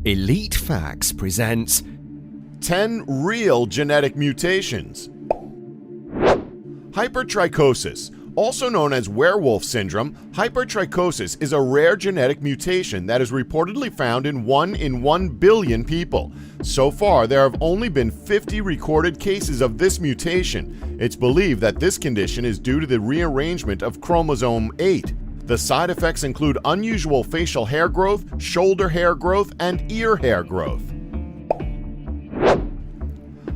Elite Facts presents 10 real genetic mutations. Hypertrichosis, also known as werewolf syndrome, hypertrichosis is a rare genetic mutation that is reportedly found in 1 in 1 billion people. So far, there have only been 50 recorded cases of this mutation. It's believed that this condition is due to the rearrangement of chromosome 8. The side effects include unusual facial hair growth, shoulder hair growth, and ear hair growth.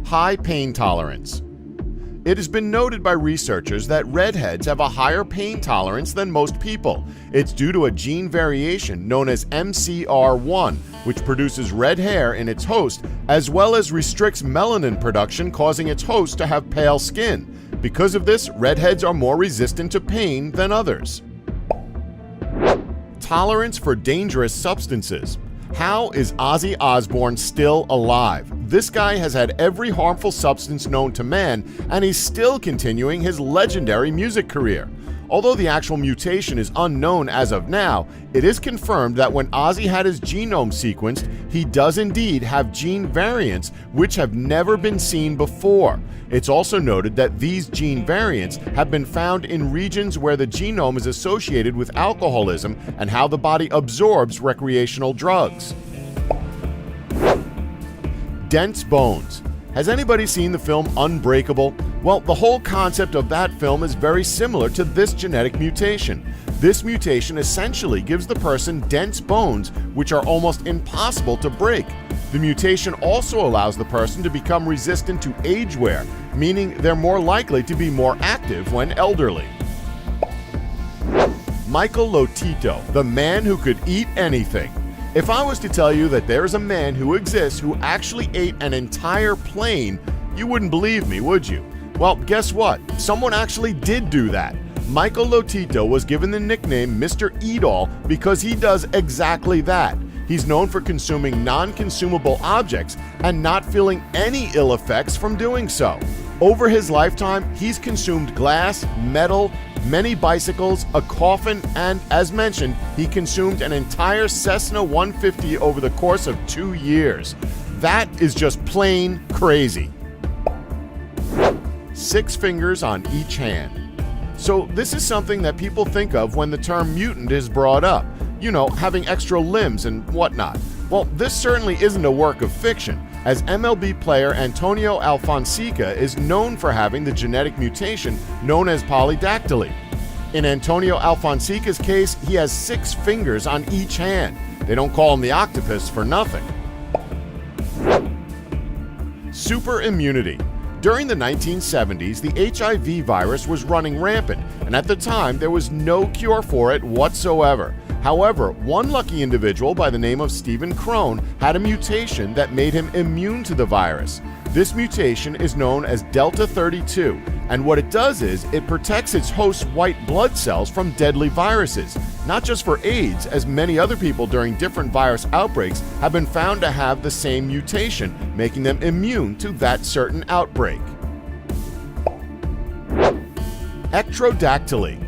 High pain tolerance. It has been noted by researchers that redheads have a higher pain tolerance than most people. It's due to a gene variation known as MCR1, which produces red hair in its host, as well as restricts melanin production, causing its host to have pale skin. Because of this, redheads are more resistant to pain than others. Tolerance for dangerous substances. How is Ozzy Osbourne still alive? This guy has had every harmful substance known to man, and he's still continuing his legendary music career. Although the actual mutation is unknown as of now, it is confirmed that when Ozzy had his genome sequenced, he does indeed have gene variants which have never been seen before. It's also noted that these gene variants have been found in regions where the genome is associated with alcoholism and how the body absorbs recreational drugs. Dense bones. Has anybody seen the film Unbreakable? Well, the whole concept of that film is very similar to this genetic mutation. This mutation essentially gives the person dense bones which are almost impossible to break. The mutation also allows the person to become resistant to age wear, meaning they're more likely to be more active when elderly. Michael Lotito, the man who could eat anything. If I was to tell you that there's a man who exists who actually ate an entire plane, you wouldn't believe me, would you? Well, guess what? Someone actually did do that. Michael Lotito was given the nickname Mr. Eat-All because he does exactly that. He's known for consuming non-consumable objects and not feeling any ill effects from doing so. Over his lifetime, he's consumed glass, metal, many bicycles, a coffin, and, as mentioned, he consumed an entire Cessna 150 over the course of 2 years. That is just plain crazy. 6 fingers on each hand. So this is something that people think of when the term mutant is brought up. You know, having extra limbs and whatnot. Well, this certainly isn't a work of fiction, as MLB player Antonio Alfonseca is known for having the genetic mutation known as polydactyly. In Antonio Alfonseca's case, he has 6 fingers on each hand. They don't call him the octopus for nothing. Super immunity. During the 1970s, the HIV virus was running rampant, and at the time there was no cure for it whatsoever. However, one lucky individual by the name of Stephen Crone had a mutation that made him immune to the virus. This mutation is known as Delta 32, and what it does is it protects its host's white blood cells from deadly viruses, not just for AIDS, as many other people during different virus outbreaks have been found to have the same mutation, making them immune to that certain outbreak. Ectrodactyly.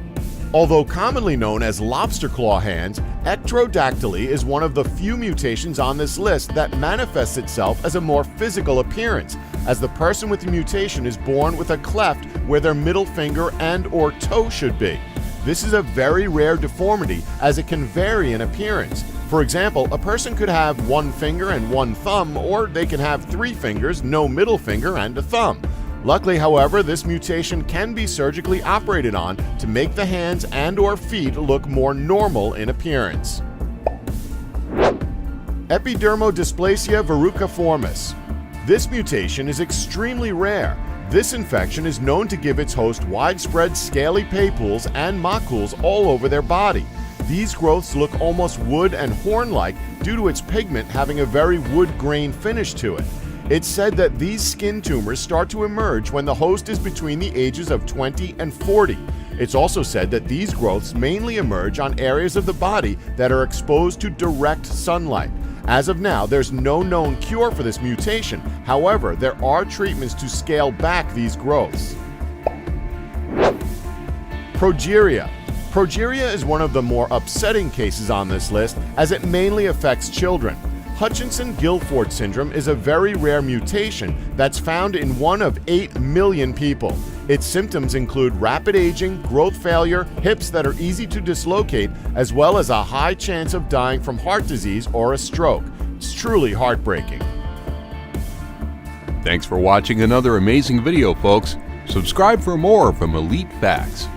Although commonly known as lobster claw hands, ectrodactyly is one of the few mutations on this list that manifests itself as a more physical appearance, as the person with the mutation is born with a cleft where their middle finger and/or toe should be. This is a very rare deformity as it can vary in appearance. For example, a person could have 1 finger and 1 thumb, or they can have 3 fingers, no middle finger, and a thumb. Luckily, however, this mutation can be surgically operated on to make the hands and/or feet look more normal in appearance. Epidermodysplasia verruciformis. This mutation is extremely rare. This infection is known to give its host widespread scaly papules and macules all over their body. These growths look almost wood and horn-like due to its pigment having a very wood-grain finish to it. It's said that these skin tumors start to emerge when the host is between the ages of 20 and 40. It's also said that these growths mainly emerge on areas of the body that are exposed to direct sunlight. As of now, there's no known cure for this mutation. However, there are treatments to scale back these growths. Progeria. Progeria is one of the more upsetting cases on this list as it mainly affects children. Hutchinson-Gilford syndrome is a very rare mutation that's found in 1 of 8 million people. Its symptoms include rapid aging, growth failure, hips that are easy to dislocate, as well as a high chance of dying from heart disease or a stroke. It's truly heartbreaking. Thanks for watching another amazing video, folks. Subscribe for more from Elite Facts.